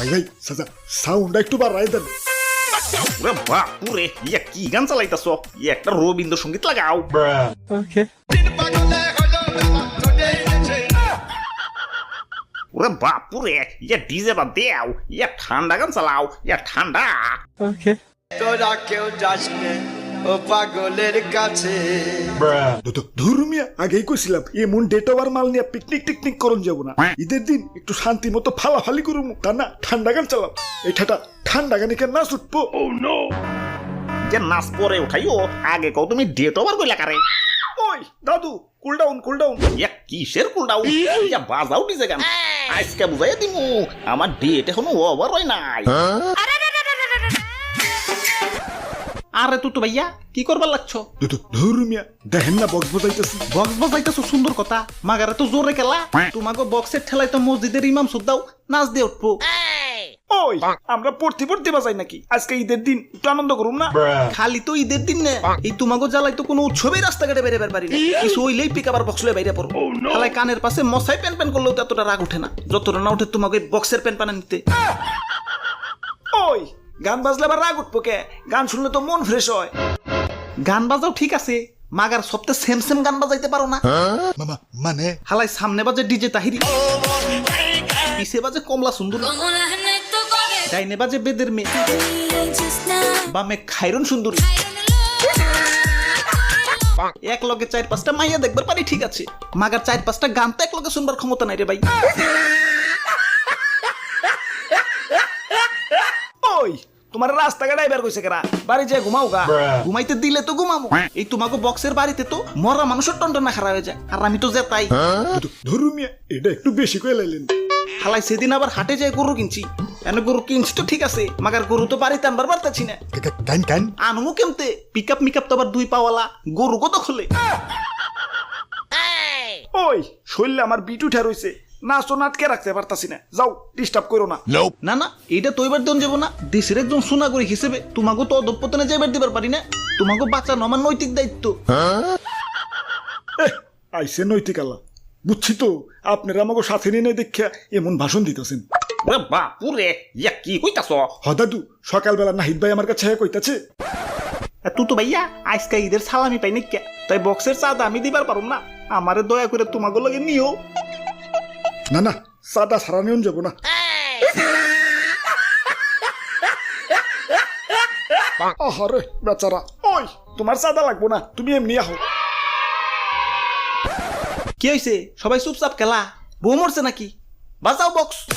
ভাই ভাই চাচা সাউন্ডটা একটু বাড়াই দেন। ওরে বাপুরে, ইয়া কি গান চালাইতাছ? একটা রবীন্দ্রসঙ্গীত লাগাও। ওরে বাপুরে, ইয়া ডিজে বা দেও, ইয়া ঠান্ডা গান চালাও, ইয়া ঠান্ডা। তোরা কেউ যাস ও পাগলের কাছে। ধর্মিয়া আগেই কইছিলাম এমন ডেট ওভার মাল নিয়ে পিকনিক টিকনিক করুন যাবো না। ঈদের দিন একটু শান্তি মতো ফালাফালি করুম, তা না ঠান্ডা গান চালাম। এইটা ঠান্ডা গানে কেন নাচ উঠবো? যে নাচ পরে উঠাইও, আগে কও তুমি ডেট ওভার কইলা কারে? ওই দাদু কুল ডাউন কুল ডাউন। ইয়া কিসের কুলডাউন? ইয়া বাজাও ডিজে গান। আজকে বুঝাইয়া দিমু আমার ডেট এখনো ওভার হয় নাই। আরে তুই তো ভাইয়া কি করবার লাগছো? ধর্মিয়া দেখেন না বক্স বাজাইতেছি। বক্স বাজাইতেছো সুন্দর কথা, মাগারে তো জোরে খেলা। তোমাকে বক্সের ঠেলাই তো মসজিদের ইমাম সুদ্দাও নাচ দিয়ে উঠবো। ওই আমরা পড়তে পড়তে বাজাই নাকি? আজকে ঈদের দিন একটু আনন্দ করুম না? খালি তো ঈদের দিন না, এই তোমাকে জ্বালাই তো কোনো উৎসবেই রাস্তাঘাটে বেরোবার পারি না। কিছু হইলেই পিক আবার বক্স লয়ে বাইরে পড়বো। খালাই কানের পাশে মশাই প্যান প্যান করলেও তো এতটা রাগ উঠে না, যতটা না উঠে তোমাকে বক্সের প্যান প্যান নিতে। ওই গান বাজলে আবার রাগ উঠবো কে? গান শুনলে তো মন ফ্রেশ হয়। গান বাজাও ঠিক আছে, মাগার সপ্তাহে সেম সেম গান বাজাইতে পারো না? মামা মানে হালাই সামনে বাজে ডিজে তাহিরি, পিছে বাজে কমলা সুন্দর, ডাইনে বাজে বেদের মেয়ে, বামে খাইরুন সুন্দরী। এক লগে 4-5টা মাইয়া দেখবার পারি ঠিক আছে, মাগার 4-5টা গান তো এক লগে শুনবার ক্ষমতা নাই রে ভাই। ওই তোমার রাস্তাঘাট আইবার কইছে কেরা? বাড়ি যে ঘুমাও গা। ঘুমাইতে দিলে তো ঘুমাবো, এই তোমাকে বক্সের বাড়িতে তো মরা মানুষের টন্টনা খারাপ হয়ে যায়, আর আমি তো যে তাই। ধর্মিয়া এটা একটু বেশি কয়ে লাইলেন। হালাই সেদিন আবার হাটে যায় গরু কিনছি, এনে গরু কিনছি তো ঠিক আছে, মাগার গরু তো বাড়িতে আনবার পারতাছি না। গান গান আনমু কেমতে? পিকআপ মিকআপ তো আবার 2 পাওয়ালা, গরু কত খুলে। ওই শরীরে আমার বিট উঠে রইছে, নাচো নাটকে রাখতে পারতাছি না। যাও ডিস্টার্ব করো না। না না, এটা তো এবার দিন যাবো না। দেশের একজন সোনাগরিক হিসেবে তোমাকে তো অধঃপতনে যাইবার দিবার পারি না। তোমাকে বাঁচানো আমার নৈতিক দায়িত্ব। আইসে নৈতিক আল্লাহ, বুঝছি তো আপনারা আমাকে সাথে নিয়ে দেখা এমন ভাষণ দিতেছেন। ওরে বাপুরে, ইয়া কি কইতাছ? হ দাদু, সকালবেলা নাহিদ ভাই আমার কাছে কইতাছে তুই তো ভাইয়া আজকে ঈদের সালামি পাই নাকি, তাই বক্সের চাঁদা আমি দিবার পারুম না, আমারে দয়া করে তোমাকে লাগে নিও। না না চাঁদা সারা নিয়ন যাবো না। আহারে বেচারা। ওই তোমার চাঁদা লাগবো না, তুমি এমনি আহো। কি হয়েছে? সবাই চুপচাপ খেলা, বউ মরছে নাকি? বাজাও বক্স।